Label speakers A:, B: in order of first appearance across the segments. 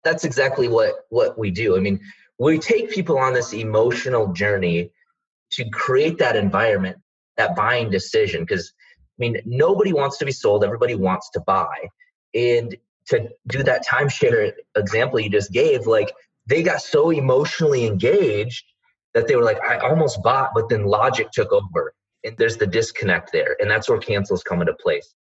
A: That's exactly what we do. I mean, we take people on this emotional journey to create that environment, that buying decision. Because, I mean, nobody wants to be sold. Everybody wants to buy. And to do that timeshare example you just gave, like, they got so emotionally engaged that they were like, I almost bought, but then logic took over. And there's the disconnect there. And that's where cancels come into place.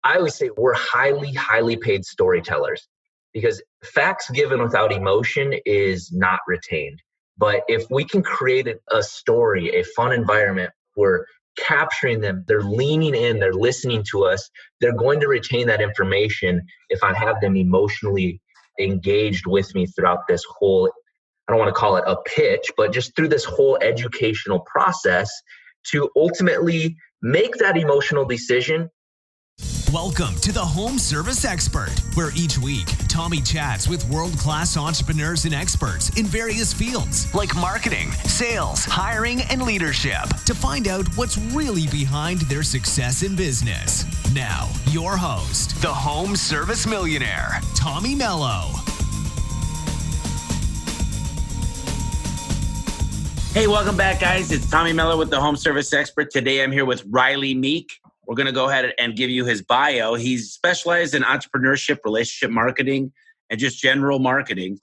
A: I always say we're highly, highly paid storytellers, because facts given without emotion is not retained. But if we can create a story, a fun environment, we're capturing them, they're leaning in, they're listening to us, they're going to retain that information if I have them emotionally engaged with me throughout this whole, I don't want to call it a pitch, but just through this whole educational process to ultimately make that emotional decision.
B: Welcome to the Home Service Expert, where each week, Tommy chats with world-class entrepreneurs and experts in various fields like marketing, sales, hiring, and leadership to find out what's really behind their success in business. Now, your host, the Home Service Millionaire, Tommy Mello.
C: Hey, welcome back, guys. It's Tommy Mello with the Home Service Expert. Today, I'm here with Rylee Meek. We're going to go ahead and give you his bio. He's specialized in entrepreneurship, relationship marketing, and just general marketing.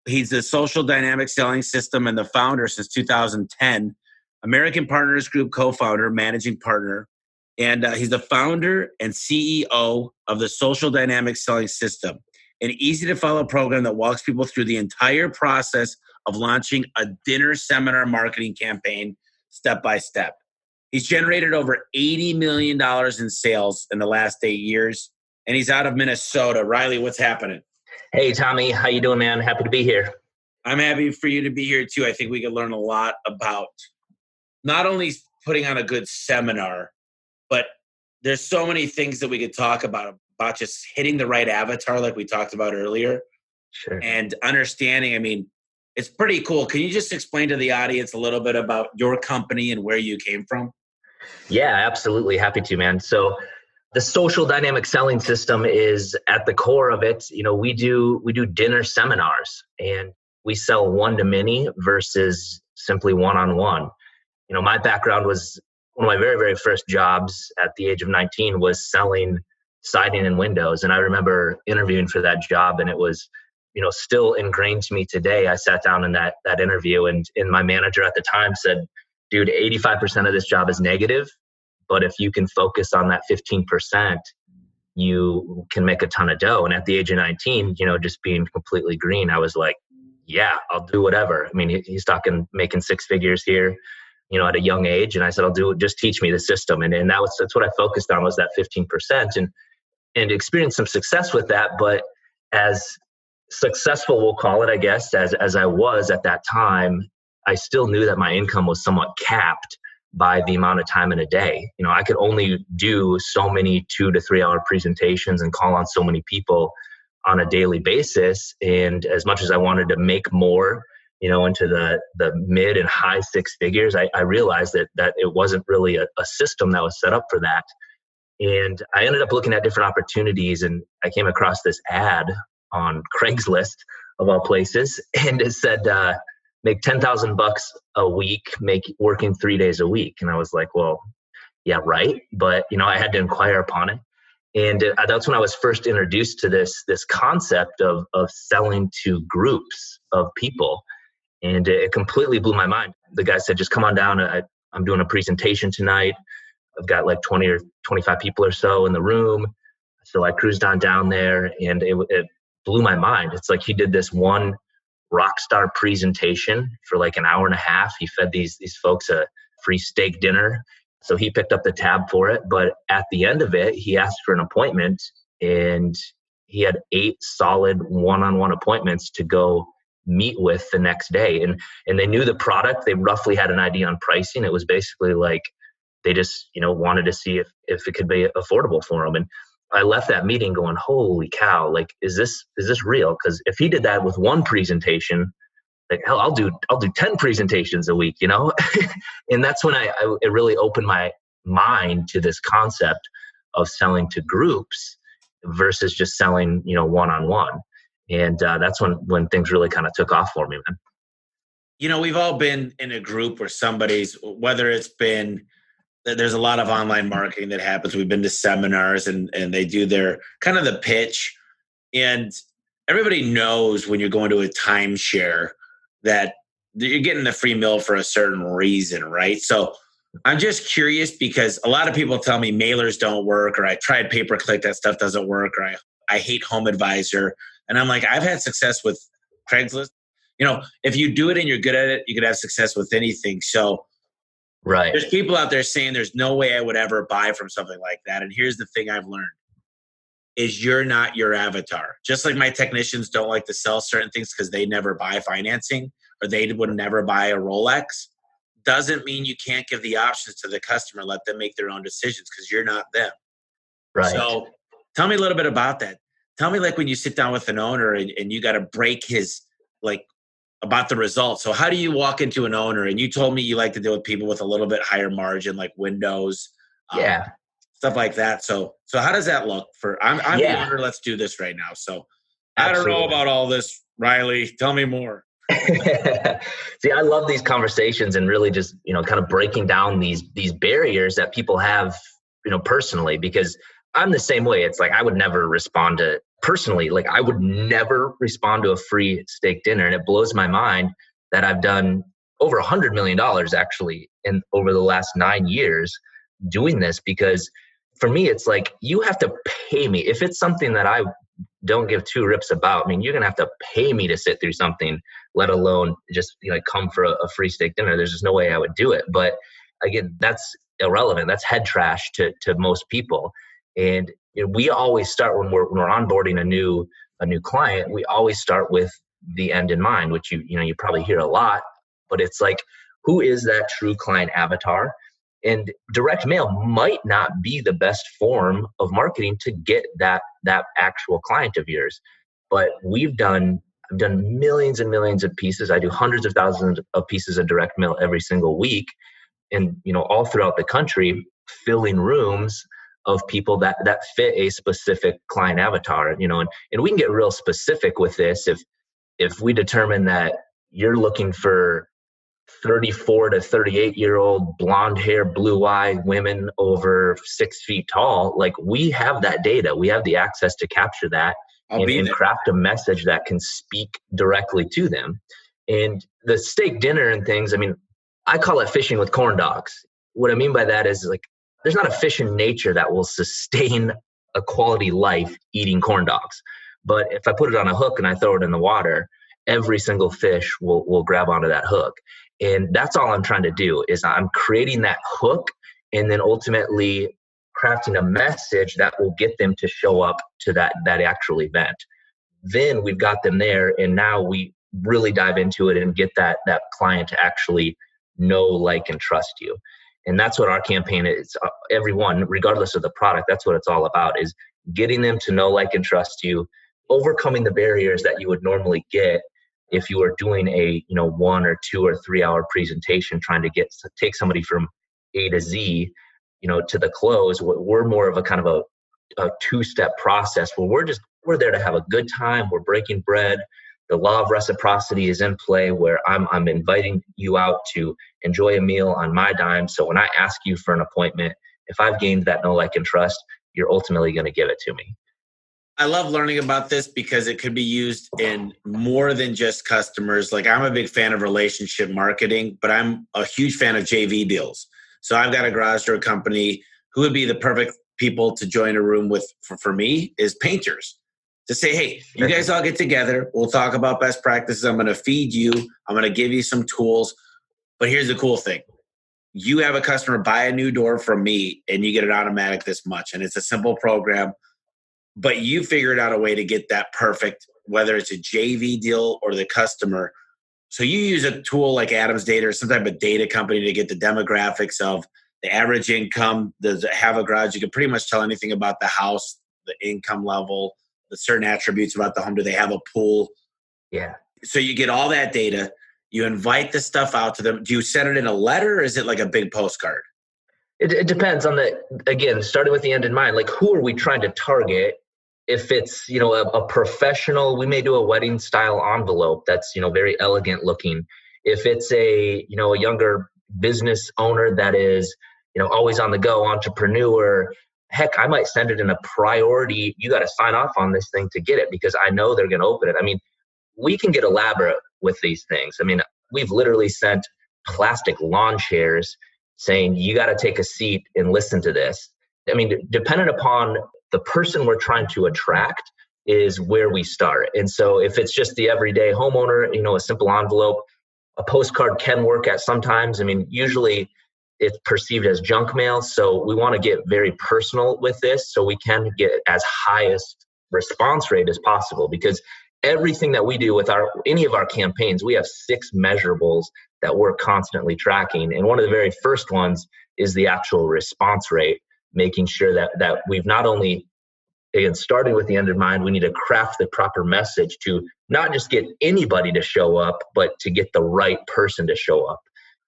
C: He's the Social Dynamic Selling System and the founder since 2010, American Partners Group co-founder, managing partner. And he's the founder and CEO of the Social Dynamic Selling System, an easy-to-follow program that walks people through the entire process of launching a dinner seminar marketing campaign step by step. He's generated over $80 million in sales in the last 8 years, and he's out of Minnesota. Rylee, what's happening?
A: Hey, Tommy, how you doing, man? Happy to be here.
C: I'm happy for you to be here, too. I think we could learn a lot about not only putting on a good seminar, but there's so many things that we could talk about just hitting the right avatar like we talked about earlier.
A: Sure.
C: And understanding, I mean, it's pretty cool. Can you just explain to the audience a little bit about your company and where you came from?
A: Yeah, absolutely. Happy to, man. So the Social Dynamic Selling System is at the core of it. You know, we do dinner seminars, and we sell one-to-many versus simply one-on-one. You know, my background was one of my very, very first jobs at the age of 19 was selling siding and windows. And I remember interviewing for that job, and it was, you know, still ingrained to me today. I sat down in that interview, and my manager at the time said, dude, 85% of this job is negative, but if you can focus on that 15%, you can make a ton of dough. And at the age of 19, you know, just being completely green, I was like, yeah, I'll do whatever. I mean, he's talking making six figures here, you know, at a young age. And I said, I'll do it. Just teach me the system. And that's what I focused on, was that 15% and experienced some success with that. But as successful, we'll call it, I guess, as I was at that time, I still knew that my income was somewhat capped by the amount of time in a day. You know, I could only do so many 2 to 3 hour presentations and call on so many people on a daily basis. And as much as I wanted to make more, you know, into the mid and high six figures, I realized that it wasn't really a system that was set up for that. And I ended up looking at different opportunities, and I came across this ad on Craigslist of all places. And it said, make $10,000 a week, working 3 days a week. And I was like, well, yeah, right. But, you know, I had to inquire upon it. And that's when I was first introduced to this concept of selling to groups of people. And it completely blew my mind. The guy said, just come on down. I'm doing a presentation tonight. I've got like 20 or 25 people or so in the room. So I cruised on down there, and it blew my mind. It's like he did this one rock star presentation for like an hour and a half. He fed these folks a free steak dinner. So he picked up the tab for it. But at the end of it, he asked for an appointment, and he had 8 solid one-on-one appointments to go meet with the next day. And they knew the product. They roughly had an idea on pricing. It was basically like they just, you know, wanted to see if it could be affordable for them. And I left that meeting going, holy cow, like, is this real? Because if he did that with one presentation, like, hell, I'll do 10 presentations a week, you know? And that's when it really opened my mind to this concept of selling to groups versus just selling, you know, one-on-one. And that's when things really kind of took off for me, man.
C: We've all been in a group where whether it's been, there's a lot of online marketing that happens. We've been to seminars and they do their kind of the pitch. And everybody knows when you're going to a timeshare that you're getting the free meal for a certain reason, right? So I'm just curious because a lot of people tell me mailers don't work, or I tried pay-per-click, that stuff doesn't work, or I hate Home Advisor. And I'm like, I've had success with Craigslist. If you do it and you're good at it, you could have success with anything. So
A: right.
C: There's people out there saying there's no way I would ever buy from something like that. And here's the thing I've learned is you're not your avatar. Just like my technicians don't like to sell certain things because they never buy financing or they would never buy a Rolex, doesn't mean you can't give the options to the customer, let them make their own decisions because you're not them.
A: Right.
C: So tell me a little bit about that. Tell me like when you sit down with an owner and you got to break his about the results. So how do you walk into an owner? And you told me you like to deal with people with a little bit higher margin, like windows, stuff like that. So how does that look for, I'm the owner, let's do this right now. So
A: Absolutely.
C: I don't know about all this, Rylee, tell me more.
A: See, I love these conversations and really just, kind of breaking down these barriers that people have, personally, because I'm the same way. It's like, I would never respond to personally, like I would never respond to a free steak dinner. And it blows my mind that I've done over $100 million actually over the last 9 years doing this, because for me, it's like, you have to pay me. If it's something that I don't give two rips about, you're going to have to pay me to sit through something, let alone just come for a free steak dinner. There's just no way I would do it. But again, that's irrelevant. That's head trash to most people. And we always start when we're onboarding a new client. We always start with the end in mind, which you probably hear a lot. But it's like, who is that true client avatar? And direct mail might not be the best form of marketing to get that actual client of yours. But I've done millions and millions of pieces. I do hundreds of thousands of pieces of direct mail every single week, and all throughout the country, filling rooms of people that fit a specific client avatar. And we can get real specific with this if we determine that you're looking for 34 to 38-year-old blonde hair, blue-eyed women over 6 feet tall. Like, we have that data. We have the access to capture that and craft a message that can speak directly to them. And the steak dinner and things, I call it fishing with corn dogs. What I mean by that is, like, there's not a fish in nature that will sustain a quality life eating corn dogs. But if I put it on a hook and I throw it in the water, every single fish will grab onto that hook. And that's all I'm trying to do is I'm creating that hook and then ultimately crafting a message that will get them to show up to that actual event. Then we've got them there, and now we really dive into it and get that client to actually know, like, and trust you. And that's what our campaign is. Everyone, regardless of the product, that's what it's all about, is getting them to know, like, and trust you, overcoming the barriers that you would normally get if you were doing a 1 or 2 or 3 hour presentation trying to take somebody from A to Z, to the close. We're more of a kind of a two-step process where we're there to have a good time. We're breaking bread. The law of reciprocity is in play, where I'm inviting you out to enjoy a meal on my dime. So when I ask you for an appointment, if I've gained that know, like, and trust, you're ultimately going to give it to me.
C: I love learning about this because it could be used in more than just customers. Like, I'm a big fan of relationship marketing, but I'm a huge fan of JV deals. So I've got a garage door company. Who would be the perfect people to join a room with for me is painters. To say, hey, you guys all get together. We'll talk about best practices. I'm going to feed you. I'm going to give you some tools. But here's the cool thing. You have a customer buy a new door from me and you get it automatic this much. And it's a simple program. But you figured out a way to get that perfect, whether it's a JV deal or the customer. So you use a tool like Adam's Data or some type of data company to get the demographics of the average income. Does it have a garage? You can pretty much tell anything about the house, the income level, the certain attributes about the home. Do they have a pool?
A: Yeah.
C: So you get all that data. You invite the stuff out to them. Do you send it in a letter, or is it like a big postcard?
A: It depends on again, starting with the end in mind, like, who are we trying to target? If it's, a professional, we may do a wedding style envelope that's, very elegant looking. If it's a younger business owner that is, always on the go, entrepreneur, heck, I might send it in a priority. You got to sign off on this thing to get it because I know they're going to open it. I mean, we can get elaborate with these things. I mean, we've literally sent plastic lawn chairs saying, you got to take a seat and listen to this. I mean, dependent upon the person we're trying to attract is where we start. And so if it's just the everyday homeowner, a simple envelope, a postcard can work at sometimes. I mean, usually it's perceived as junk mail. So we want to get very personal with this so we can get as highest response rate as possible, because everything that we do with any of our campaigns, we have 6 measurables that we're constantly tracking. And one of the very first ones is the actual response rate, making sure that we've not only, again, starting with the end in mind, we need to craft the proper message to not just get anybody to show up, but to get the right person to show up.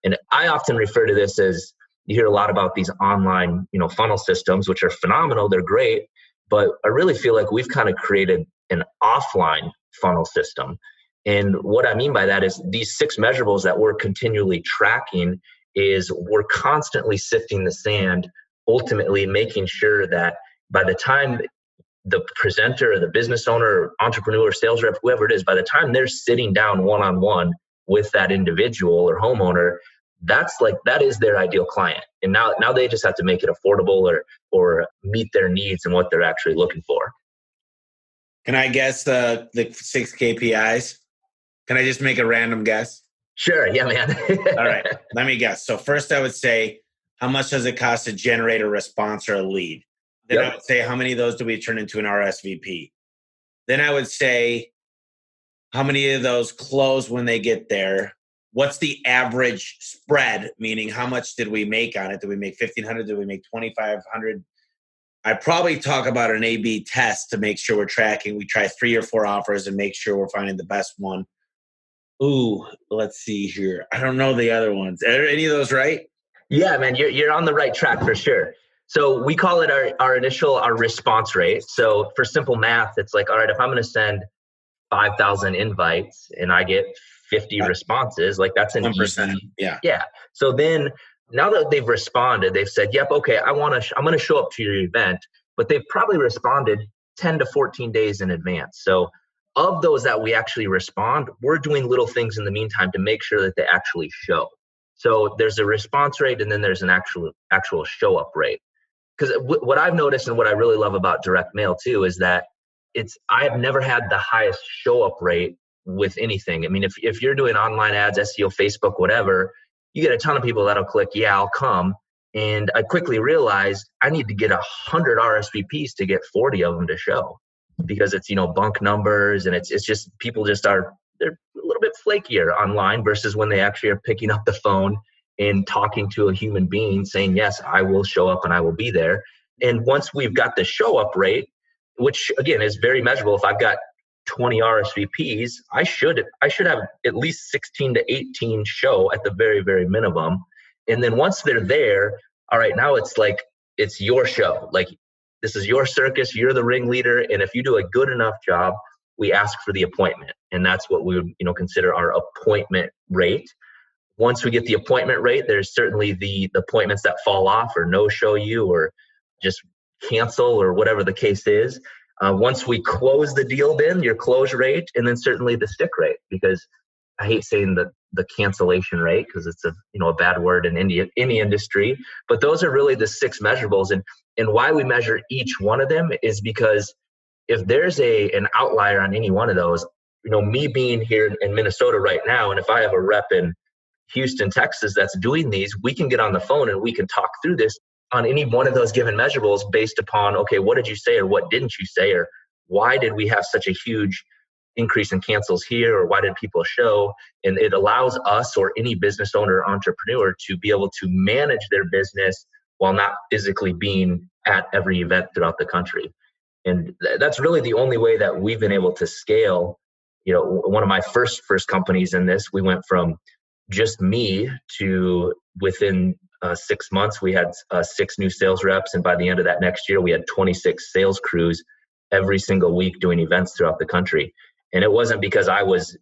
A: And I often refer to this as, you hear a lot about these online, funnel systems, which are phenomenal. They're great. But I really feel like we've kind of created an offline funnel system. And what I mean by that is these 6 measurables that we're continually tracking is we're constantly sifting the sand, ultimately making sure that by the time the presenter or the business owner or entrepreneur, sales rep, whoever it is, by the time they're sitting down one-on-one with that individual or homeowner, that is their ideal client. And now they just have to make it affordable or meet their needs and what they're actually looking for.
C: Can I guess the 6 KPIs? Can I just make a random guess?
A: Sure. Yeah, man.
C: All right. Let me guess. So first I would say, how much does it cost to generate a response or a lead? Then I would say, how many of those do we turn into an RSVP? Then I would say, how many of those close when they get there? What's the average spread? Meaning, how much did we make on it? Did we make 1,500? Did we make 2,500? I probably talk about an A/B test to make sure we're tracking. We try 3 or 4 offers and make sure we're finding the best one. Ooh, let's see here. I don't know the other ones. Are any of those right?
A: Yeah, man, you're on the right track for sure. So we call it our response rate. So for simple math, it's like, all right, if I'm going to send 5,000 invites and I get 50 responses, like that's an
C: 1%.
A: easy.
C: Yeah.
A: So then now that they've responded, they've said, yep, okay, I'm going to show up to your event, but they've probably responded 10 to 14 days in advance. So of those that we actually respond, we're doing little things in the meantime to make sure that they actually show. So there's a response rate and then there's an actual show up rate. Because what I've noticed and what I really love about direct mail too is that I have never had the highest show up rate with anything. I mean, if you're doing online ads, SEO, Facebook, whatever, you get a ton of people that'll click, yeah, I'll come. And I quickly realized I need to get 100 RSVPs to get 40 of them to show, because it's, bunk numbers and it's just, people just they're a little bit flakier online versus when they actually are picking up the phone and talking to a human being saying, yes, I will show up and I will be there. And once we've got the show up rate, which again is very measurable, if I've got 20 RSVPs, I should have at least 16 to 18 show at the very, very minimum. And then once they're there, all right, now it's like, it's your show. Like, this is your circus, you're the ringleader. And if you do a good enough job, we ask for the appointment. And that's what we would, consider our appointment rate. Once we get the appointment rate, there's certainly the appointments that fall off or no show you or just cancel or whatever the case is. Once we close the deal, then your close rate, and then certainly the stick rate, because I hate saying the cancellation rate because it's a bad word in any industry. But those are really the 6 measurables, and why we measure each one of them is because if there's an outlier on any one of those, me being here in Minnesota right now, and if I have a rep in Houston, Texas that's doing these, we can get on the phone and we can talk through this on any one of those given measurables based upon, okay, what did you say or what didn't you say, or why did we have such a huge increase in cancels here, or why did people show? And it allows us or any business owner or entrepreneur to be able to manage their business while not physically being at every event throughout the country. And that's really the only way that we've been able to scale. One of my first companies in this, we went from just me to within 6 months, we had 6 new sales reps. And by the end of that next year, we had 26 sales crews every single week doing events throughout the country. And it wasn't because I was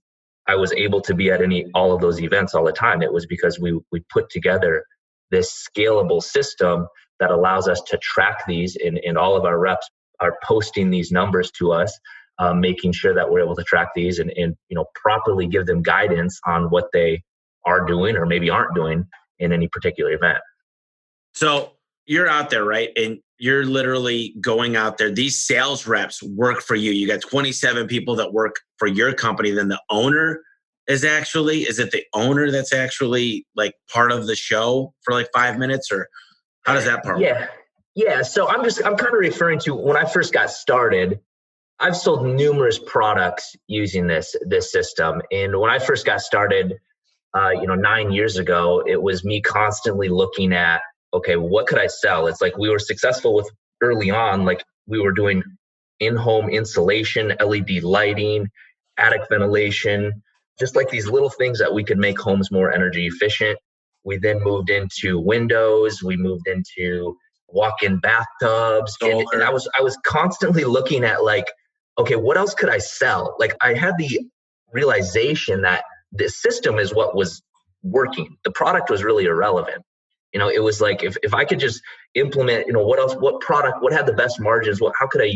A: able to be at all of those events all the time. It was because we put together this scalable system that allows us to track these, and all of our reps are posting these numbers to us, making sure that we're able to track these and properly give them guidance on what they are doing or maybe aren't doing in any particular event.
C: So you're out there, right? And you're literally going out there. These sales reps work for you. You got 27 people that work for your company. Then the owner is it the owner that's actually like part of the show for like 5 minutes, or how does that part work?
A: Yeah. So I'm kind of referring to when I first got started. I've sold numerous products using this system. And when I first got started, 9 years ago, it was me constantly looking at, okay, what could I sell? It's like we were successful with early on, like we were doing in-home insulation, LED lighting, attic ventilation, just like these little things that we could make homes more energy efficient. We then moved into windows. We moved into walk-in bathtubs. And I was constantly looking at like, okay, what else could I sell? Like I had the realization that the system is what was working. The product was really irrelevant. It was like, if I could just implement, what had the best margins? How could I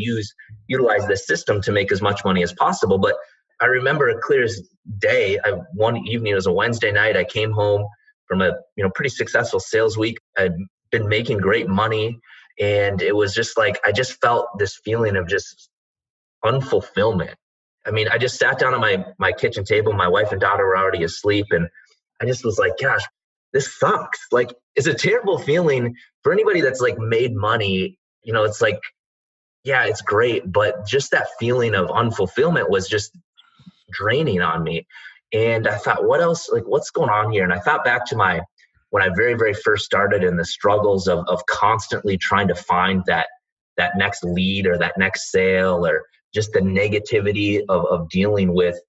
A: utilize this system to make as much money as possible? But I remember it clear as day. One evening, it was a Wednesday night. I came home from a, pretty successful sales week. I'd been making great money. And it was just like, I just felt this feeling of just unfulfillment. I mean, I just sat down at my kitchen table. My wife and daughter were already asleep. And I just was like, gosh, this sucks. Like, it's a terrible feeling for anybody that's like made money. It's like, yeah, it's great. But just that feeling of unfulfillment was just draining on me. And I thought, what else, like what's going on here? And I thought back to when I very, very first started, in the struggles of constantly trying to find that next lead or that next sale, or just the negativity of dealing with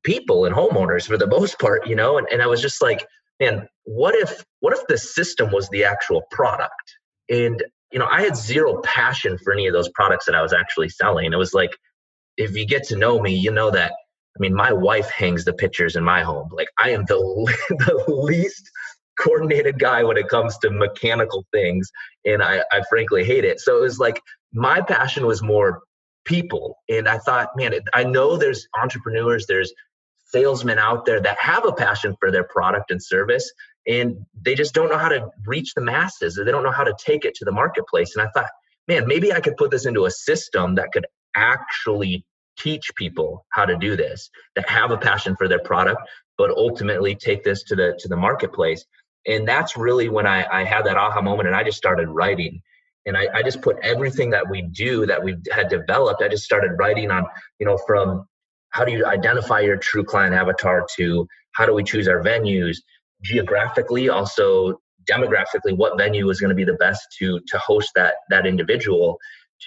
A: people and homeowners for the most part, and I was just like, man, what if the system was the actual product? And, I had zero passion for any of those products that I was actually selling. It was like, if you get to know me, you know that, I mean, my wife hangs the pictures in my home. Like I am the least coordinated guy when it comes to mechanical things. And I frankly hate it. So it was like, my passion was more people. And I thought, man, I know there's entrepreneurs, there's salesmen out there that have a passion for their product and service, and they just don't know how to reach the masses, or they don't know how to take it to the marketplace. And I thought, man, maybe I could put this into a system that could actually teach people how to do this, that have a passion for their product, but ultimately take this to the marketplace. And that's really when I had that aha moment, and I just started writing. And I just put everything that we do, that we had developed, I just started writing on, from how do you identify your true client avatar, to how do we choose our venues, geographically, also demographically, what venue is going to be the best to host that individual,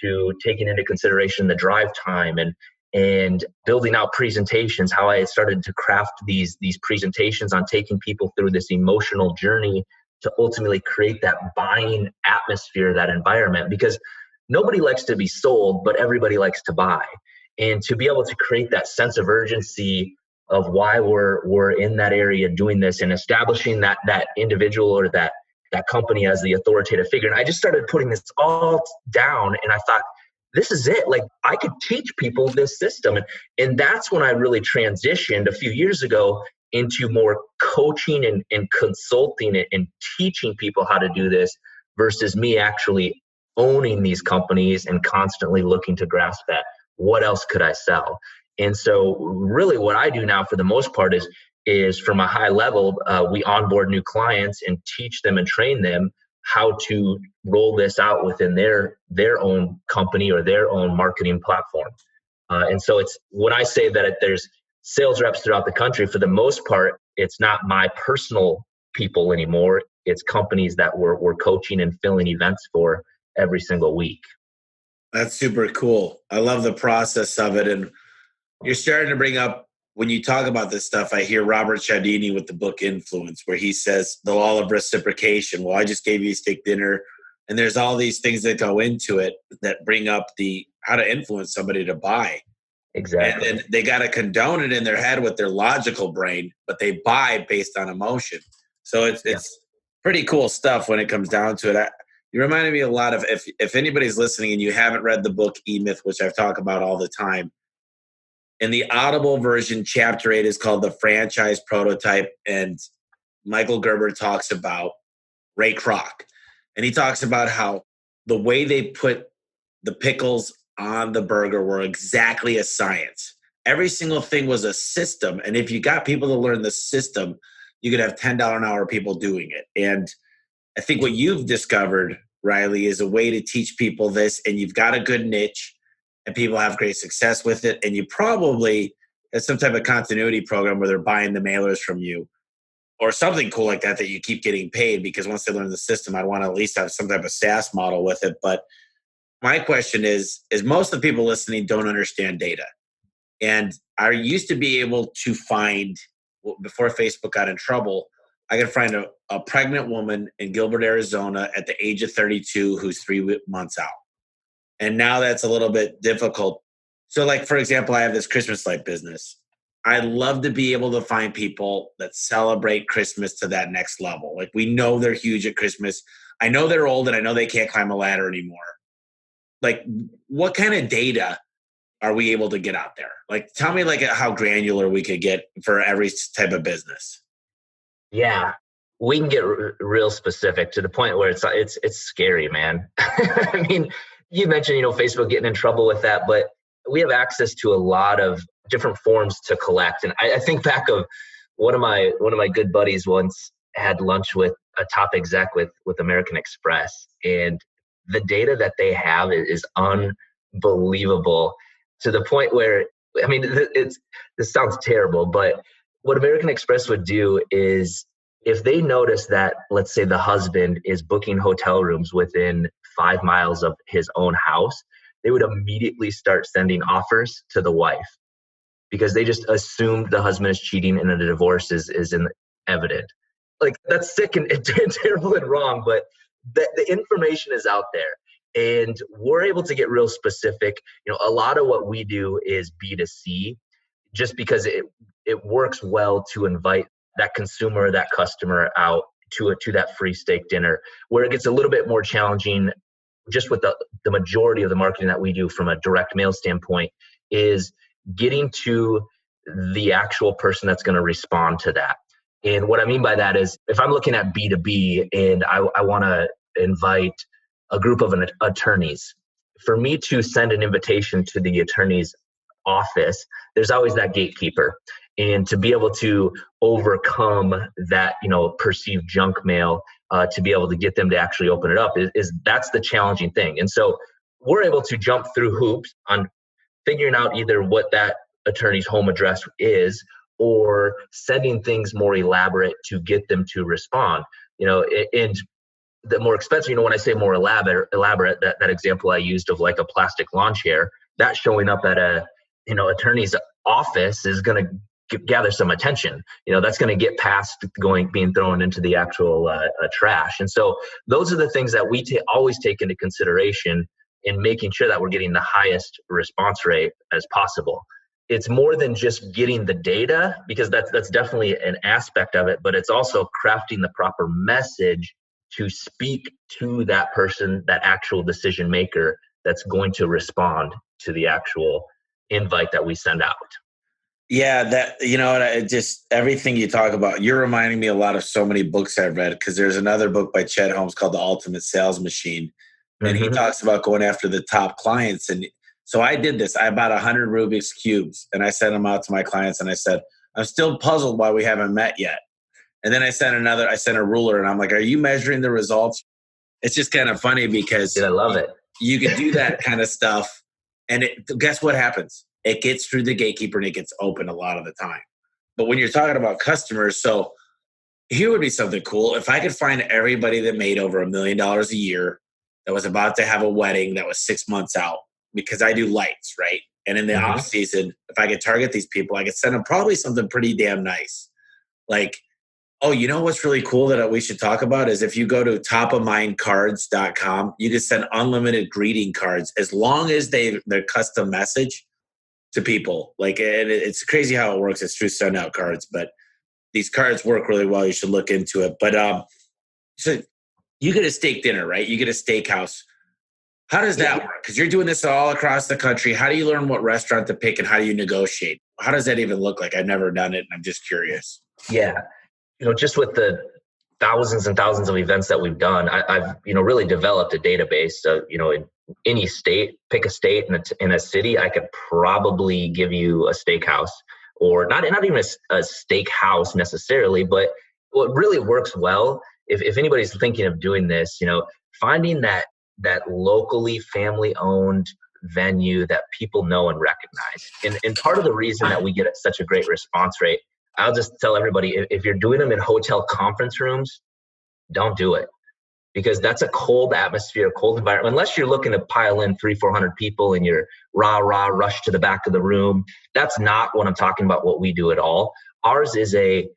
A: to taking into consideration the drive time, and building out presentations, how I started to craft these presentations on taking people through this emotional journey to ultimately create that buying atmosphere, that environment, because nobody likes to be sold, but everybody likes to buy. And to be able to create that sense of urgency of why we're in that area doing this, and establishing that individual or that company as the authoritative figure. And I just started putting this all down, and I thought, this is it. Like, I could teach people this system. And that's when I really transitioned a few years ago into more coaching and consulting and teaching people how to do this, versus me actually owning these companies and constantly looking to grasp that. What else could I sell? And so really what I do now for the most part is from a high level, we onboard new clients and teach them and train them how to roll this out within their own company or their own marketing platform. And so it's, when I say that there's sales reps throughout the country, for the most part, it's not my personal people anymore. It's companies that we're coaching and filling events for every single week.
C: That's super cool. I love the process of it. And you're starting to bring up, when you talk about this stuff, I hear Robert Cialdini with the book Influence, where he says the law of reciprocation. Well, I just gave you a steak dinner. And there's all these things that go into it that bring up the how to influence somebody to buy.
A: Exactly.
C: And then they got to condone it in their head with their logical brain, but they buy based on emotion. So it's pretty cool stuff when it comes down to it. You reminded me a lot of, if anybody's listening and you haven't read the book E-Myth, which I've talked about all the time, in the Audible version, chapter 8 is called The Franchise Prototype. And Michael Gerber talks about Ray Kroc. And he talks about how the way they put the pickles on the burger were exactly a science. Every single thing was a system. And if you got people to learn the system, you could have $10 an hour people doing it. And I think what you've discovered, Rylee, is a way to teach people this, and you've got a good niche and people have great success with it. And you probably have some type of continuity program where they're buying the mailers from you or something cool like that you keep getting paid, because once they learn the system, I'd want to at least have some type of SaaS model with it. But my question is most of the people listening don't understand data. And I used to be able to find, before Facebook got in trouble, I could find a pregnant woman in Gilbert, Arizona at the age of 32 who's 3 months out. And now that's a little bit difficult. So like, for example, I have this Christmas light business. I'd love to be able to find people that celebrate Christmas to that next level. Like, we know they're huge at Christmas. I know they're old and I know they can't climb a ladder anymore. Like, what kind of data are we able to get out there? Like, tell me like how granular we could get for every type of business.
A: Yeah, we can get real specific to the point where it's scary, man. I mean, you mentioned, Facebook getting in trouble with that, but we have access to a lot of different forms to collect. And I think back of one of my good buddies once had lunch with a top exec with American Express, and the data that they have is unbelievable, to the point where, I mean, this sounds terrible, but what American Express would do is, if they notice that, let's say the husband is booking hotel rooms within 5 miles of his own house, they would immediately start sending offers to the wife, because they just assumed the husband is cheating and the divorce is evident. Like, that's sick and terrible and wrong, but the information is out there. And we're able to get real specific. A lot of what we do is B2C, just because it works well to invite that consumer, that customer out to that free steak dinner. Where it gets a little bit more challenging, just with the majority of the marketing that we do from a direct mail standpoint, is getting to the actual person that's going to respond to that. And what I mean by that is, if I'm looking at B2B and I want to invite a group of attorneys, for me to send an invitation to the attorney's office, there's always that gatekeeper. And to be able to overcome that, perceived junk mail, to be able to get them to actually open it up that's the challenging thing. And so we're able to jump through hoops on figuring out either what that attorney's home address is, or sending things more elaborate to get them to respond. And the more expensive, when I say more elaborate, that example I used of like a plastic lawn chair, that showing up at a attorney's office is going to gather some attention. That's going to get past being thrown into the actual trash. And so those are the things that we always take into consideration in making sure that we're getting the highest response rate as possible. It's more than just getting the data, because that's definitely an aspect of it, but it's also crafting the proper message to speak to that person, that actual decision maker that's going to respond to the actual invite that we send out.
C: Yeah, just everything you talk about, you're reminding me a lot of so many books I've read, because there's another book by Chet Holmes called The Ultimate Sales Machine. And he talks about going after the top clients. And so I did this. I bought 100 Rubik's Cubes and I sent them out to my clients. And I said, I'm still puzzled why we haven't met yet. And then I sent a ruler, and I'm like, are you measuring the results? It's just kind of funny because
A: I love it.
C: You can do that kind of stuff. And guess what happens? It gets through the gatekeeper and it gets open a lot of the time. But when you're talking about customers, so here would be something cool. If I could find everybody that made over $1 million a year, that was about to have a wedding that was 6 months out, because I do lights, right? And in the off season, if I could target these people, I could send them probably something pretty damn nice. Like, Oh, you know what's really cool that we should talk about is if you go to topofmindcards.com, you can send unlimited greeting cards as long as they're custom message to people. Like, and it's crazy how it works. It's true send out cards, but these cards work really well. You should look into it. But so you get a steak dinner, right? You get a steakhouse. How does that work? Because you're doing this all across the country. How do you learn what restaurant to pick and how do you negotiate? How does that even look like? I've never done it. And I'm just curious.
A: Yeah. Just with the thousands and thousands of events that we've done, I've really developed a database. In any state, pick a state in a city, I could probably give you a steakhouse, or not even a steakhouse necessarily, but what really works well, if anybody's thinking of doing this, finding that locally family-owned venue that people know and recognize. And part of the reason that we get such a great response rate, I'll just tell everybody, if you're doing them in hotel conference rooms, don't do it, because that's a cold atmosphere, cold environment. Unless you're looking to pile in 300-400 people and you're rah rush to the back of the room. That's not what I'm talking about, what we do at all. Ours is a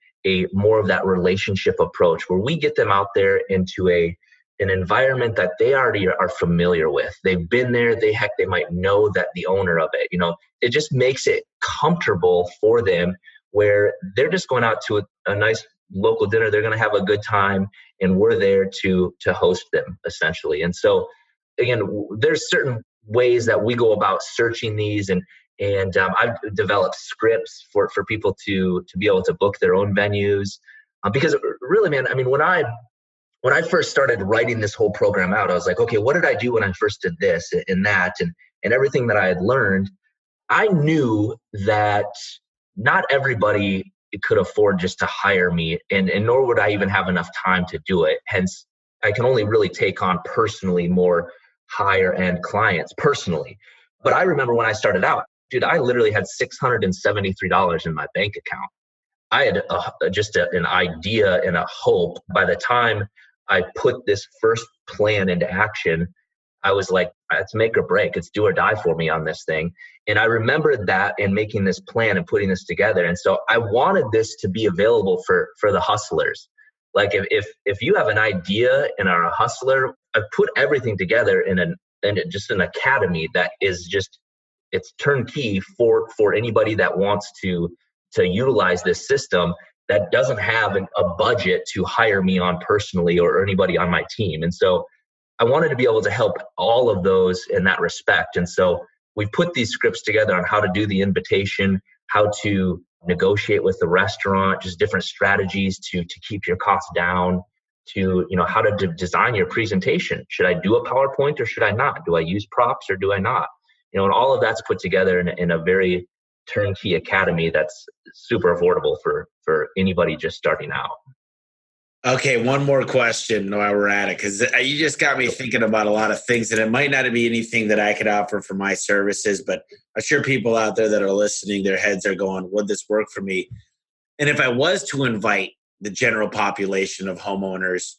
A: more of that relationship approach where we get them out there into an environment that they already are familiar with. They've been there. They might know that the owner of it. It just makes it comfortable for them, where they're just going out to a nice local dinner. They're going to have a good time, and we're there to host them, essentially. And so, again, there's certain ways that we go about searching these, and I've developed scripts for people to be able to book their own venues. Because really, man, I mean, when I first started writing this whole program out, I was like, okay, what did I do when I first did this and that and everything that I had learned? I knew that not everybody could afford just to hire me, and nor would I even have enough time to do it. Hence, I can only really take on personally more higher end clients personally. But I remember when I started out, dude, I literally had $673 in my bank account. I had just an idea and a hope. By the time I put this first plan into action, I was like, it's make or break. It's do or die for me on this thing. And I remembered that in making this plan and putting this together. And so I wanted this to be available for the hustlers. Like if you have an idea and are a hustler, I put everything together in just an academy that is just, it's turnkey for anybody that wants to utilize this system that doesn't have a budget to hire me on personally or anybody on my team. And so I wanted to be able to help all of those in that respect. And so we put these scripts together on how to do the invitation, how to negotiate with the restaurant, just different strategies to keep your costs down, to how to design your presentation. Should I do a PowerPoint or should I not? Do I use props or do I not? And all of that's put together in a very turnkey academy that's super affordable for anybody just starting out.
C: Okay, one more question while we're at it, because you just got me thinking about a lot of things, and it might not be anything that I could offer for my services, but I'm sure people out there that are listening, their heads are going, would this work for me? And if I was to invite the general population of homeowners,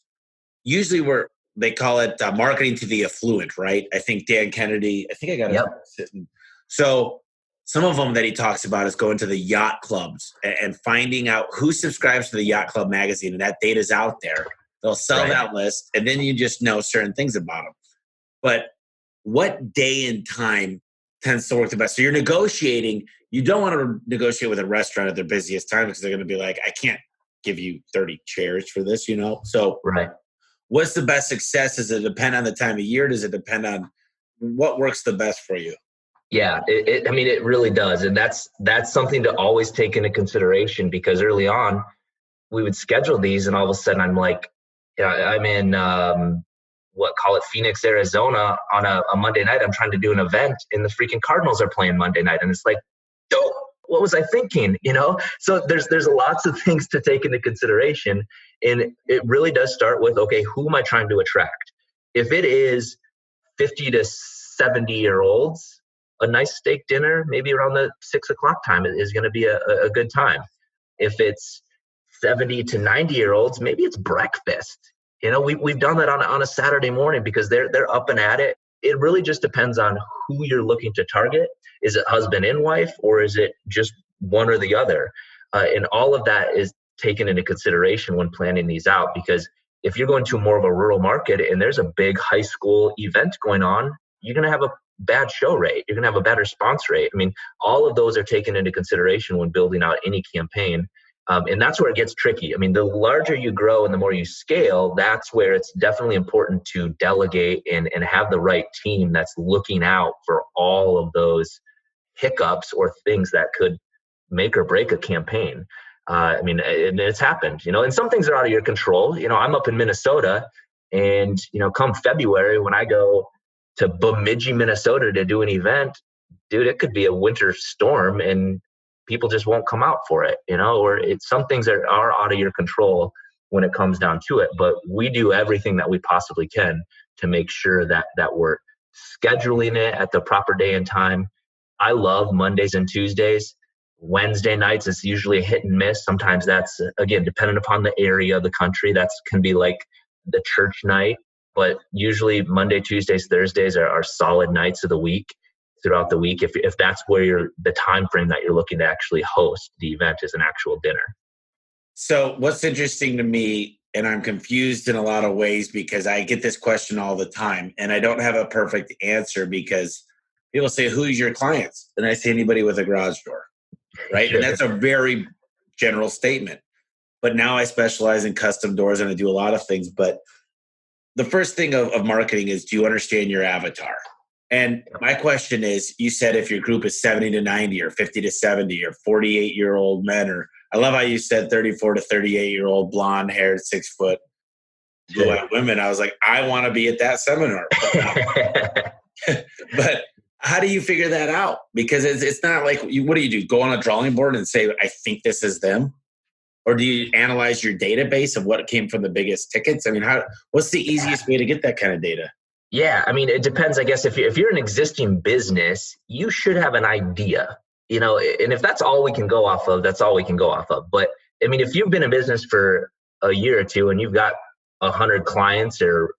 C: usually they call it marketing to the affluent, right? I think Dan Kennedy, I think I got it sitting. So some of them that he talks about is going to the yacht clubs and finding out who subscribes to the Yacht Club magazine, and that data's out there. They'll sell that list, and then you just know certain things about them. But what day and time tends to work the best? So you're negotiating. You don't want to negotiate with a restaurant at their busiest time because they're going to be like, I can't give you 30 chairs for this, So what's the best success? Does it depend on the time of year? Does it depend on what works the best for you?
A: Yeah, it really does. And that's something to always take into consideration, because early on we would schedule these and all of a sudden I'm like, I'm in, call it Phoenix, Arizona on a Monday night. I'm trying to do an event and the freaking Cardinals are playing Monday night. And it's like, what was I thinking? So there's lots of things to take into consideration. And it really does start with, okay, who am I trying to attract? If it is 50 to 70-year-olds, a nice steak dinner, maybe around the 6 o'clock time is going to be a good time. If it's 70 to 90-year-olds, maybe it's breakfast. We've done that on a Saturday morning because they're up and at it. It really just depends on who you're looking to target. Is it husband and wife, or is it just one or the other? And all of that is taken into consideration when planning these out, because if you're going to more of a rural market and there's a big high school event going on, you're going to have a bad show rate. You're going to have a bad response rate. I mean, all of those are taken into consideration when building out any campaign. And that's where it gets tricky. I mean, the larger you grow and the more you scale, that's where it's definitely important to delegate and have the right team that's looking out for all of those hiccups or things that could make or break a campaign. I mean, and it's happened, and some things are out of your control. I'm up in Minnesota, and, come February when I go to Bemidji, Minnesota to do an event, dude, it could be a winter storm and people just won't come out for it, or some things are out of your control when it comes down to it. But we do everything that we possibly can to make sure that we're scheduling it at the proper day and time. I love Mondays and Tuesdays. Wednesday nights is usually a hit and miss. Sometimes that's, again, dependent upon the area of the country. That can be like the church night. But usually Monday, Tuesdays, Thursdays are solid nights of the week throughout the week. If that's where the time frame that you're looking to actually host the event is an actual dinner.
C: So what's interesting to me, and I'm confused in a lot of ways because I get this question all the time and I don't have a perfect answer, because people say, who's your clients? And I say, anybody with a garage door, right?
A: Sure.
C: And that's a very general statement. But now I specialize in custom doors and I do a lot of things. But the first thing of marketing is, do you understand your avatar? And my question is, you said if your group is 70 to 90 or 50 to 70 or 48-year-old men, or I love how you said 34 to 38-year-old blonde haired, 6 foot blue-eyed women. I was like, I want to be at that seminar. But how do you figure that out? Because it's not like, what do you do? Go on a drawing board and say, I think this is them? Or do you analyze your database of what came from the biggest tickets? I mean, what's the easiest way to get that kind of data?
A: Yeah, I mean, it depends. I guess if you're an existing business, you should have an idea, and if that's all we can go off of, that's all we can go off of. But I mean, if you've been in business for a year or two and you've got 100 clients or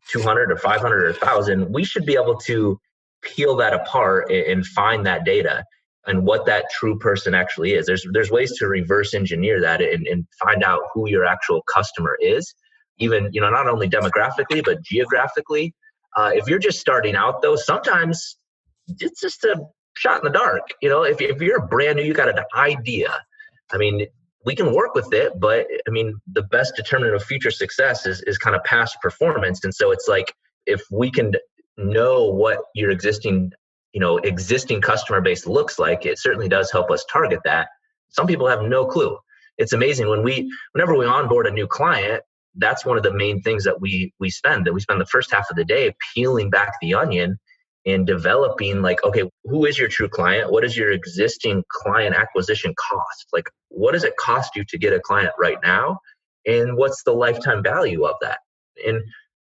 A: 200 or 500 or 1,000, we should be able to peel that apart and find that data and what that true person actually is. There's ways to reverse engineer that and find out who your actual customer is, even, not only demographically, but geographically. If you're just starting out, though, sometimes it's just a shot in the dark. If you're brand new, you got an idea. I mean, we can work with it, but I mean, the best determinant of future success is kind of past performance. And so it's like, if we can know what your existing customer base looks like, it certainly does help us target that. Some people have no clue. It's amazing whenever we onboard a new client, that's one of the main things that we spend the first half of the day peeling back the onion and developing, like, okay, who is your true client? What is your existing client acquisition cost? Like, what does it cost you to get a client right now? And what's the lifetime value of that? And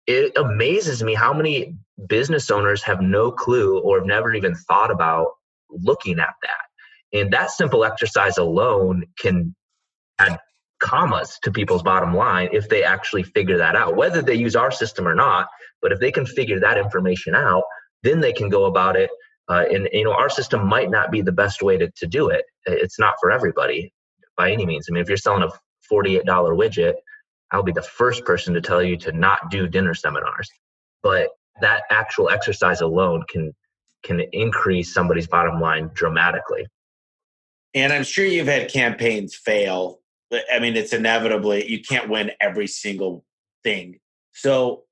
A: it amazes me how many business owners have no clue or have never even thought about looking at that. And that simple exercise alone can add commas to people's bottom line if they actually figure that out, whether they use our system or not. But if they can figure that information out, then they can go about it. And our system might not be the best way to do it. It's not for everybody by any means. I mean, if you're selling a $48 widget, I'll be the first person to tell you to not do dinner seminars. But that actual exercise alone can increase somebody's bottom line dramatically.
C: And I'm sure you've had campaigns fail. I mean, it's inevitably, you can't win every single thing. So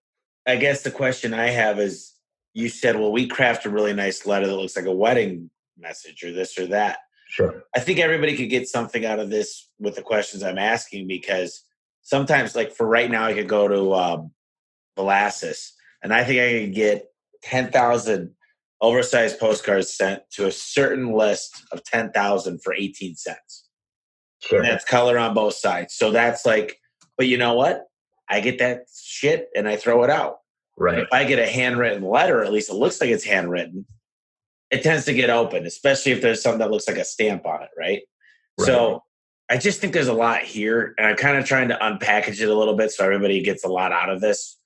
C: I guess the question I have is, you said, well, we craft a really nice letter that looks like a wedding message or this or that.
A: Sure.
C: I think everybody could get something out of this with the questions I'm asking, because sometimes, like for right now, I could go to Velasquez, and I think I could get 10,000 oversized postcards sent to a certain list of 10,000 for 18 cents.
A: Sure.
C: And that's color on both sides. So that's like, but you know what? I get that shit and I throw it out.
A: Right.
C: If I get a handwritten letter, at least it looks like it's handwritten, it tends to get open, especially if there's something that looks like a stamp on it, right? So I just think there's a lot here, and I'm kind of trying to unpackage it a little bit so everybody gets a lot out of this.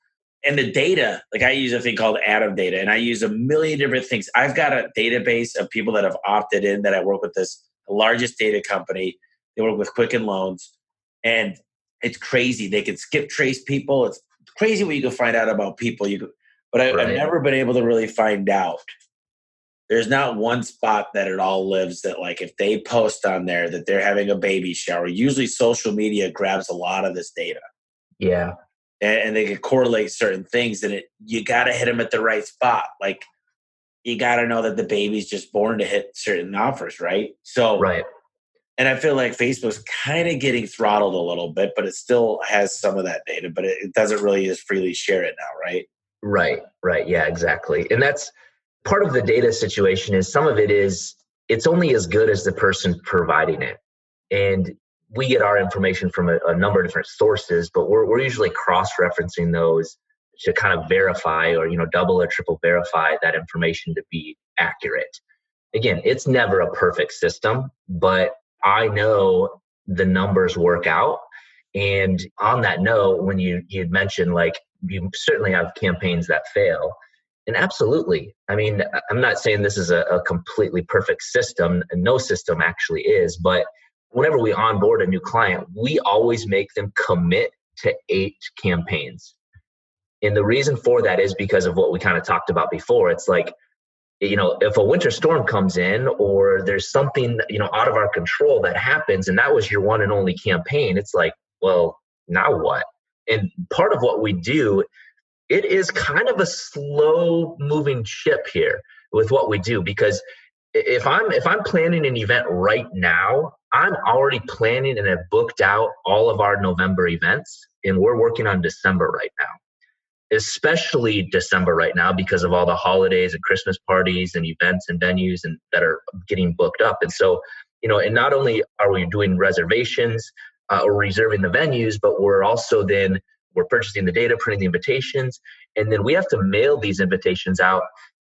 C: And the data, like I use a thing called Atom data, and I use a million different things. I've got a database of people that have opted in that I work with the largest data company. They work with Quicken Loans. And it's crazy. They can skip trace people. It's crazy what you can find out about people. I've never been able to really find out. There's not one spot that it all lives that, like, if they post on there that they're having a baby shower, usually social media grabs a lot of this data.
A: Yeah.
C: And they can correlate certain things, and you got to hit them at the right spot. Like, you got to know that the baby's just born to hit certain offers, right? So,
A: right.
C: And I feel like Facebook's kind of getting throttled a little bit, but it still has some of that data, but it doesn't really just freely share it now, right?
A: Right. Yeah, exactly. And that's part of the data situation. Is some of it is it's only as good as the person providing it. And we get our information from a number of different sources, but we're usually cross-referencing those to kind of verify or, double or triple verify that information to be accurate. Again, it's never a perfect system, but I know the numbers work out. And on that note, when you'd mentioned, like, you certainly have campaigns that fail. And absolutely. I mean, I'm not saying this is a completely perfect system, and no system actually is, but whenever we onboard a new client, we always make them commit to 8 campaigns. And the reason for that is because of what we kind of talked about before. It's like, if a winter storm comes in or there's something, out of our control that happens, and that was your one and only campaign, it's like, well, now what? And part of what we do, it is kind of a slow moving ship here with what we do, because if I'm planning an event right now, I'm already planning and have booked out all of our November events, and we're working on December right now, especially December right now because of all the holidays and Christmas parties and events and venues and that are getting booked up. And so, and not only are we doing reservations or reserving the venues, but we're also we're purchasing the data, printing the invitations, and then we have to mail these invitations out,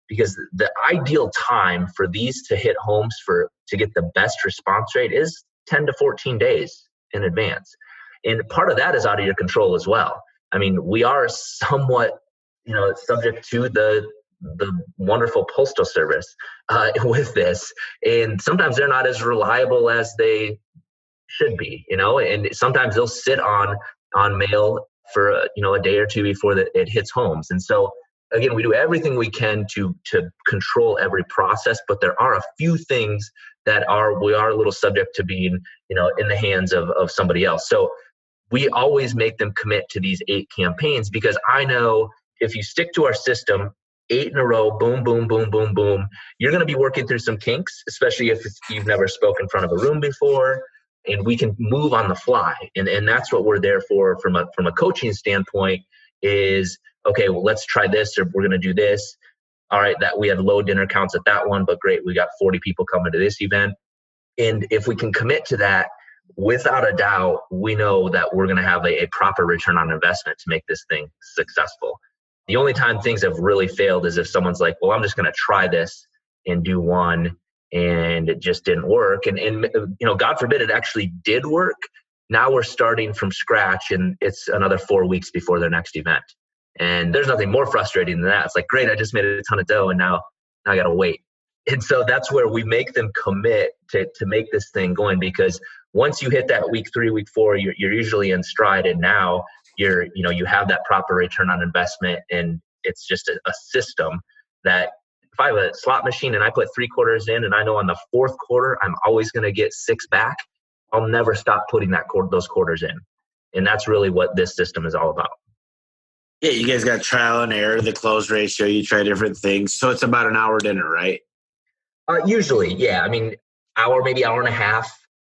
A: because the ideal time for these to hit homes to get the best response rate is 10 to 14 days in advance. And part of that is out of your control as well. I mean, we are somewhat, subject to the wonderful postal service with this. And sometimes they're not as reliable as they should be, and sometimes they'll sit on mail for a day or two before it hits homes. And so again, we do everything we can to control every process, but there are a few things that we are a little subject to being, in the hands of somebody else. So we always make them commit to these 8 campaigns, because I know if you stick to our system 8 in a row, boom, boom, boom, boom, boom, you're going to be working through some kinks, especially if you've never spoken in front of a room before, and we can move on the fly. And that's what we're there for from a coaching standpoint is, okay, well, let's try this, or we're going to do this. All right, that we had low dinner counts at that one, but great, we got 40 people coming to this event. And if we can commit to that, without a doubt, we know that we're going to have a proper return on investment to make this thing successful. The only time things have really failed is if someone's like, well, I'm just going to try this and do one, and it just didn't work. And God forbid it actually did work. Now we're starting from scratch, and it's another 4 weeks before their next event. And there's nothing more frustrating than that. It's like, great, I just made a ton of dough, and now I got to wait. And so that's where we make them commit to make this thing going, because once you hit that week 3, week 4, you're usually in stride, and now you have that proper return on investment, and it's just a system that if I have a slot machine and I put 3 quarters in, and I know on the 4th quarter I'm always going to get 6 back, I'll never stop putting those quarters in. And that's really what this system is all about.
C: Yeah, you guys got trial and error, the close ratio, you try different things. So it's about an hour dinner, right?
A: Usually, yeah. I mean, maybe hour and a half.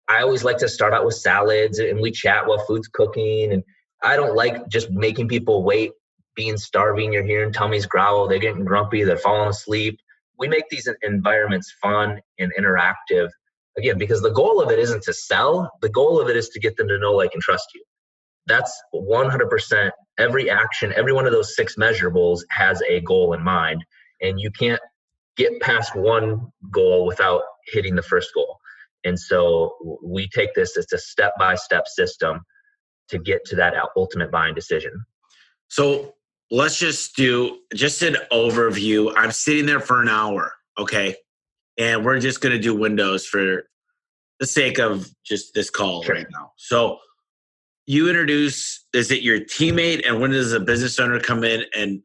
A: I always like to start out with salads, and we chat while food's cooking. And I don't like just making people wait, being starving. You're hearing tummies growl, they're getting grumpy, they're falling asleep. We make these environments fun and interactive, again, because the goal of it isn't to sell. The goal of it is to get them to know, like, and trust you. That's 100%. Every action, every one of those 6 measurables has a goal in mind, and you can't get past one goal without hitting the first goal. And so we take this as a step-by-step system to get to that ultimate buying decision. So
C: let's just do an overview. I'm sitting there for an hour, okay? And we're just going to do windows for the sake of just this call right now. So you introduce, is it your teammate? And when does a business owner come in? And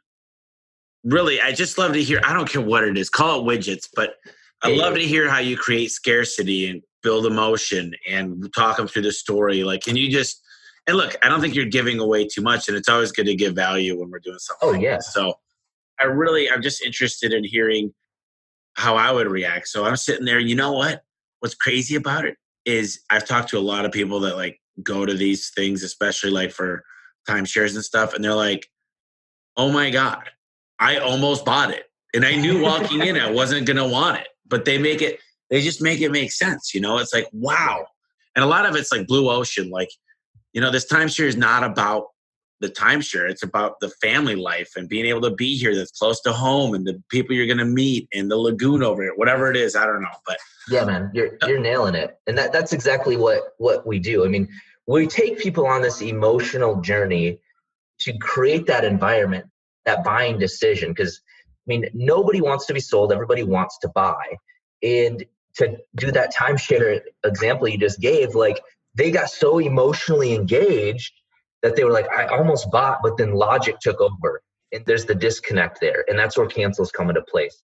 C: really, I just love to hear, I don't care what it is, call it widgets, but I love to hear how you create scarcity and build emotion and talk them through the story. Like, can you just, and look, I don't think you're giving away too much, and it's always good to give value when we're doing something.
A: Oh, yeah.
C: This. So I'm just interested in hearing how I would react. So I'm sitting there, you know what? What's crazy about it is I've talked to a lot of people that like go to these things, especially like for timeshares and stuff. And they're like, oh my God, I almost bought it. And I knew walking in, I wasn't going to want it, but they just make it make sense. You know, it's like, wow. And a lot of it's like blue ocean. Like, you know, this timeshare is not about the timeshare. It's about the family life and being able to be here that's close to home and the people you're going to meet and the lagoon over here, whatever it is. I don't know, but
A: yeah, man, you're nailing it. And that's exactly what we do. I mean, we take people on this emotional journey to create that environment, that buying decision. Because I mean, nobody wants to be sold. Everybody wants to buy. And to do that timeshare example you just gave, like they got so emotionally engaged that they were like, I almost bought, but then logic took over. And there's the disconnect there. And that's where cancels come into place.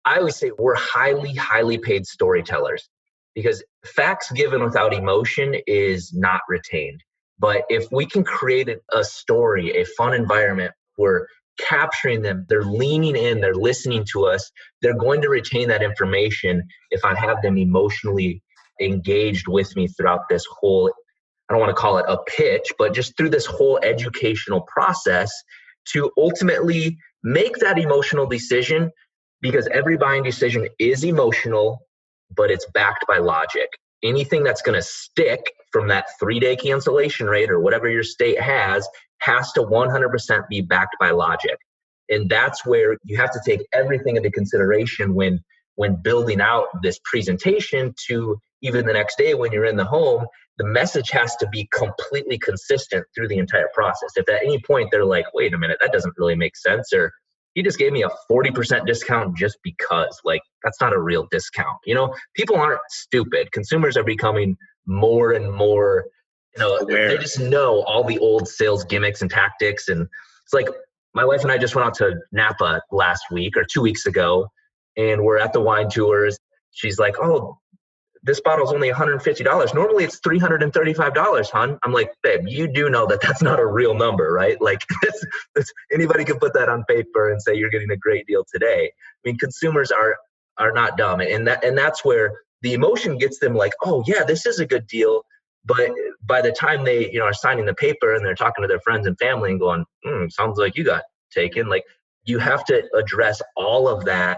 A: I always say we're highly, highly paid storytellers because facts given without emotion is not retained. But if we can create a story, a fun environment, we're capturing them, they're leaning in, they're listening to us, they're going to retain that information if I have them emotionally engaged with me throughout this whole, I don't want to call it a pitch, but just through this whole educational process to ultimately make that emotional decision, because every buying decision is emotional, but it's backed by logic. Anything that's going to stick from that 3-day cancellation rate or whatever your state has to 100% be backed by logic. And that's where you have to take everything into consideration when building out this presentation to even the next day when you're in the home. The message has to be completely consistent through the entire process. If at any point they're like, wait a minute, that doesn't really make sense, or he just gave me a 40% discount just because, like, that's not a real discount. You know, people aren't stupid. Consumers are becoming more and more, they just know all the old sales gimmicks and tactics. And it's like, my wife and I just went out to Napa last week or 2 weeks ago, and we're at the wine tours. She's like, oh, this bottle's only $150. Normally it's $335, hon. I'm like, babe, you do know that that's not a real number, right? Like anybody can put that on paper and say you're getting a great deal today. I mean, consumers are not dumb. And that's where the emotion gets them like, oh yeah, this is a good deal. But by the time they, are signing the paper and they're talking to their friends and family and going, sounds like you got taken. Like, you have to address all of that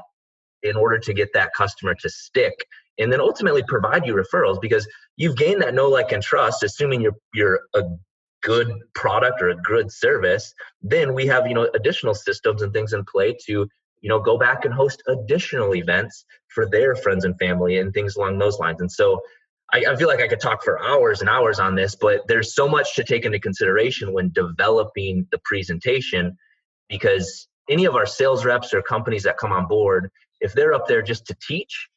A: in order to get that customer to stick, and then ultimately provide you referrals, because you've gained that know, like, and trust, assuming you're a good product or a good service. Then we have, additional systems and things in play to, go back and host additional events for their friends and family and things along those lines. And so I feel like I could talk for hours and hours on this, but there's so much to take into consideration when developing the presentation, because any of our sales reps or companies that come on board, if they're up there just to teach,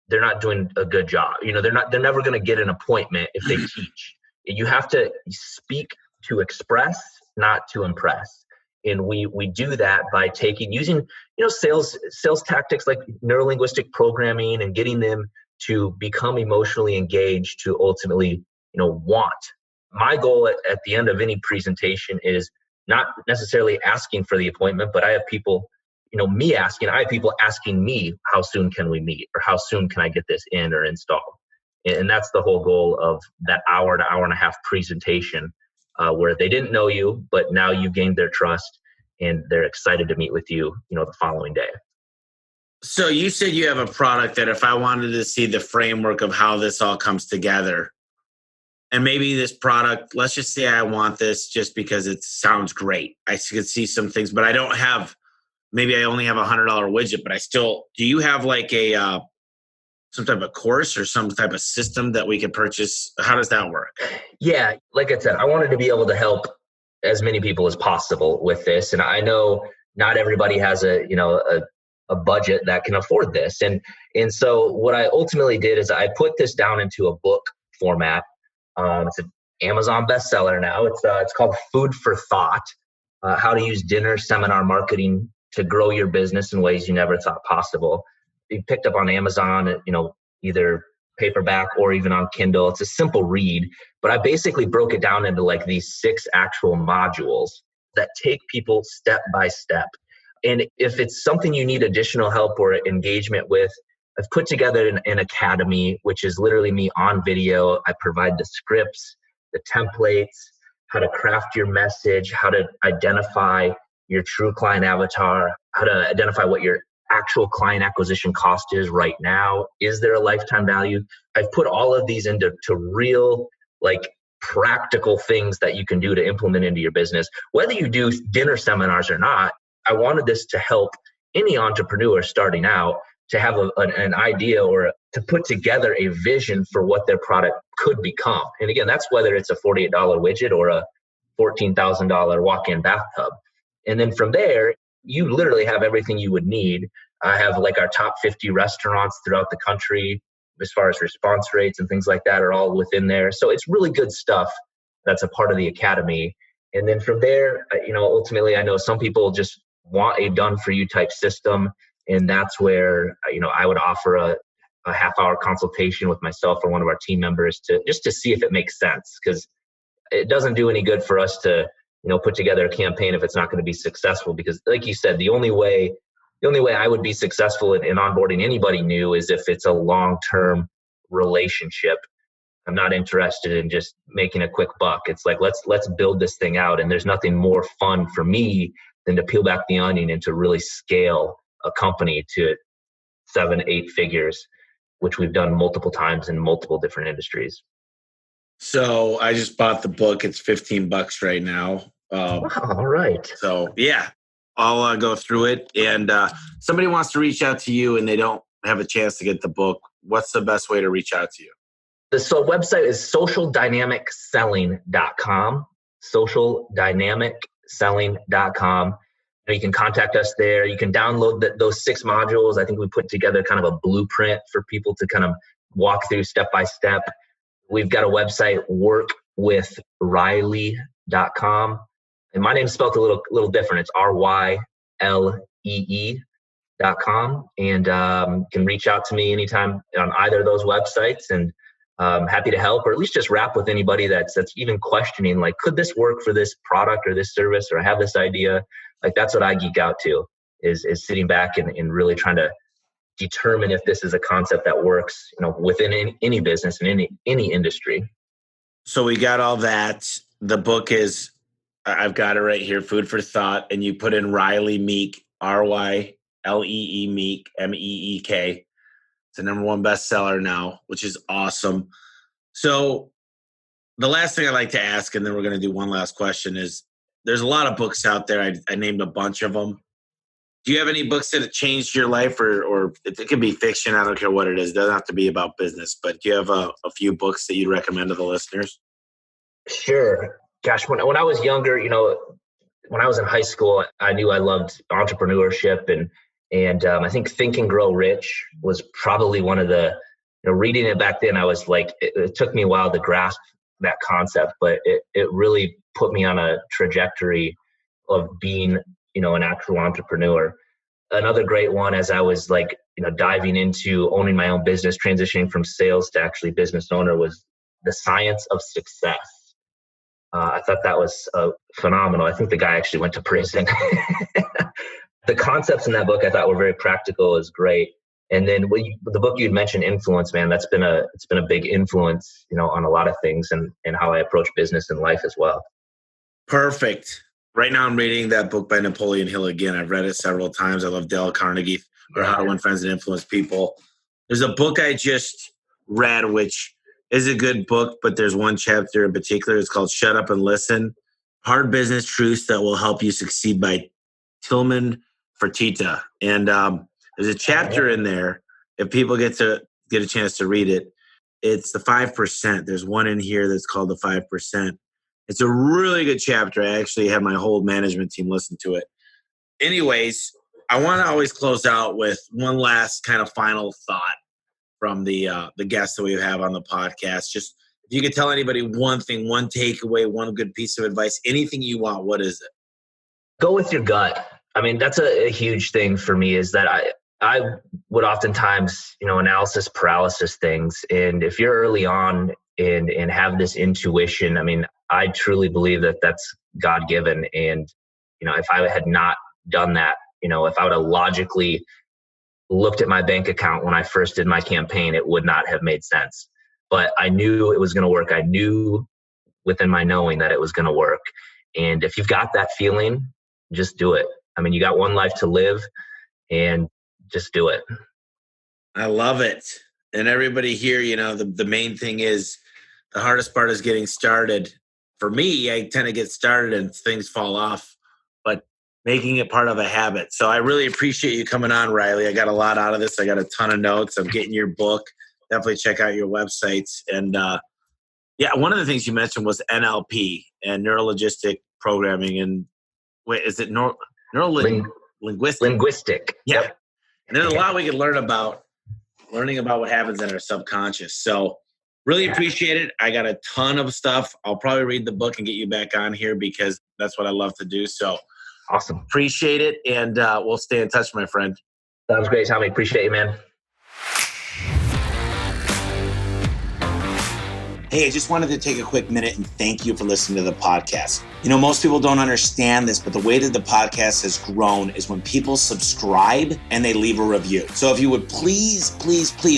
A: they're not doing a good job. They're never going to get an appointment if they teach. You have to speak to express, not to impress. And we do that by using sales tactics like neurolinguistic programming and getting them to become emotionally engaged to ultimately, want. My goal at the end of any presentation is not necessarily asking for the appointment, but I have people, I have people asking me, how soon can we meet, or how soon can I get this in or installed? And that's the whole goal of that hour to hour and a half presentation, where they didn't know you, but now you've gained their trust and they're excited to meet with you, the following day.
C: So you said you have a product that if I wanted to see the framework of how this all comes together, and maybe this product, let's just say I want this just because it sounds great. I could see some things, but I don't have, maybe I only have $100 widget, but do you have like some type of course or some type of system that we could purchase? How does that work?
A: Yeah, like I said, I wanted to be able to help as many people as possible with this. And I know not everybody has a budget that can afford this. And so what I ultimately did is I put this down into a book format. It's an Amazon bestseller now. It's called Food for Thought, how to use dinner seminar marketing to grow your business in ways you never thought possible. You picked up on Amazon, either paperback or even on Kindle. It's a simple read, but I basically broke it down into like these 6 actual modules that take people step by step. And if it's something you need additional help or engagement with, I've put together an academy, which is literally me on video. I provide the scripts, the templates, how to craft your message, how to identify your true client avatar, how to identify what your actual client acquisition cost is right now. Is there a lifetime value? I've put all of these into real, like, practical things that you can do to implement into your business. Whether you do dinner seminars or not, I wanted this to help any entrepreneur starting out to have an idea or to put together a vision for what their product could become. And again, that's whether it's a $48 widget or a $14,000 walk-in bathtub. And then from there, you literally have everything you would need. I have like our top 50 restaurants throughout the country as far as response rates and things like that are all within there. So it's really good stuff that's a part of the academy. And then from there, ultimately, I know some people just want a done-for-you type system. And that's where, I would offer a half-hour consultation with myself or one of our team members to see if it makes sense. Because it doesn't do any good for us to, put together a campaign if it's not going to be successful. Because like you said, the only way I would be successful in onboarding anybody new is if it's a long-term relationship. I'm not interested in just making a quick buck. It's like, let's build this thing out. And there's nothing more fun for me than to peel back the onion and to really scale a company to 7-8 figures, which we've done multiple times in multiple different industries.
C: So I just bought the book. It's $15 right now.
A: Wow, all right.
C: So yeah, I'll go through it. And somebody wants to reach out to you and they don't have a chance to get the book. What's the best way to reach out to you?
A: The website is socialdynamicselling.com. Socialdynamicselling.com. You can contact us there. You can download those 6 modules. I think we put together kind of a blueprint for people to kind of walk through step by step. We've got a website, workwithrylee.com. And my name's spelled a little different. It's RYLEE.com. And you can reach out to me anytime on either of those websites. And happy to help, or at least just wrap with anybody that's even questioning, like, could this work for this product or this service, or I have this idea. Like, that's what I geek out to, is sitting back and really trying to determine if this is a concept that works, within any business and any industry.
C: So we got all that. The book is, I've got it right here, Food for Thought, and you put in Rylee Meek, RYLEE Meek, MEEK. It's the #1 bestseller now, which is awesome. So the last thing I'd like to ask, and then we're going to do one last question, is there's a lot of books out there. I named a bunch of them. Do you have any books that have changed your life, or it could be fiction? I don't care what it is. It doesn't have to be about business, but do you have a few books that you'd recommend to the listeners?
A: Sure. Gosh, when I was younger, when I was in high school, I knew I loved entrepreneurship, and I think Think and Grow Rich was probably one of the, reading it back then, I was like, it took me a while to grasp that concept, but it really put me on a trajectory of being, an actual entrepreneur. Another great one, as I was like, diving into owning my own business, transitioning from sales to actually business owner, was The Science of Success. I thought that was phenomenal. I think the guy actually went to prison. The concepts in that book I thought were very practical, is great. And then the book you'd mentioned, Influence, man, it's been a big influence, on a lot of things and how I approach business and life as well.
C: Perfect. Right now I'm reading that book by Napoleon Hill again. I've read it several times. I love Dale Carnegie, or How to Win Friends and Influence People. There's a book I just read, which is a good book, but there's one chapter in particular. It's called Shut Up and Listen: Hard Business Truths That Will Help You Succeed by Tillman Fertitta. And there's a chapter in there, if people get a chance to read it, it's the 5%. There's one in here that's called the 5%. It's a really good chapter. I actually had my whole management team listen to it. Anyways, I want to always close out with one last kind of final thought from the guests that we have on the podcast. Just If you could tell anybody one thing, one takeaway, one good piece of advice, anything you want, what is it?
A: Go with your gut. I mean, that's a huge thing for me, is that I would oftentimes, analysis paralysis things. And if you're early on and have this intuition, I mean, I truly believe that that's God-given. And, if I had not done that, if I would have logically looked at my bank account when I first did my campaign, it would not have made sense. But I knew it was going to work. I knew within my knowing that it was going to work. And if you've got that feeling, just do it. I mean, you got one life to live, and just do it.
C: I love it. And everybody here, the main thing is the hardest part is getting started. For me, I tend to get started and things fall off, but making it part of a habit. So I really appreciate you coming on, Rylee. I got a lot out of this. I got a ton of notes. I'm getting your book. Definitely check out your websites. And one of the things you mentioned was NLP and neurologistic programming. And is it linguistic?
A: Linguistic.
C: Yeah.
A: Yep.
C: And there's a lot we can learning about what happens in our subconscious. So really appreciate it. I got a ton of stuff. I'll probably read the book and get you back on here because that's what I love to do. So
A: awesome.
C: Appreciate it. And we'll stay in touch, my friend.
A: Sounds great, Tommy. Appreciate you, man.
C: Hey, I just wanted to take a quick minute and thank you for listening to the podcast. Most people don't understand this, but the way that the podcast has grown is when people subscribe and they leave a review. So if you would please,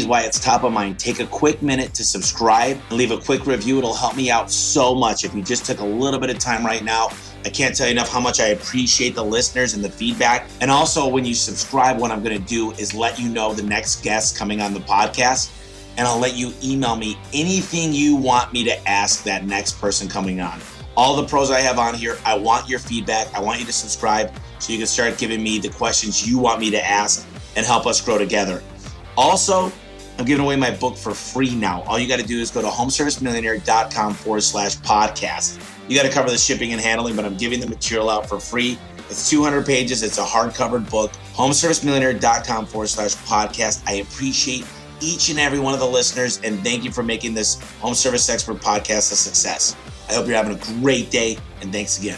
C: while it's top of mind, take a quick minute to subscribe and leave a quick review. It'll help me out so much. If you just took a little bit of time right now, I can't tell you enough how much I appreciate the listeners and the feedback. And also when you subscribe, what I'm going to do is let you know the next guest coming on the podcast. And I'll let you email me anything you want me to ask that next person coming on. All the pros I have on here, I want your feedback. I want you to subscribe so you can start giving me the questions you want me to ask and help us grow together. Also, I'm giving away my book for free now. All you got to do is go to homeservicemillionaire.com/podcast. You got to cover the shipping and handling, but I'm giving the material out for free. It's 200 pages. It's a hardcover book. homeservicemillionaire.com/podcast. I appreciate each and every one of the listeners, and thank you for making this Home Service Expert podcast a success. I hope you're having a great day, and thanks again.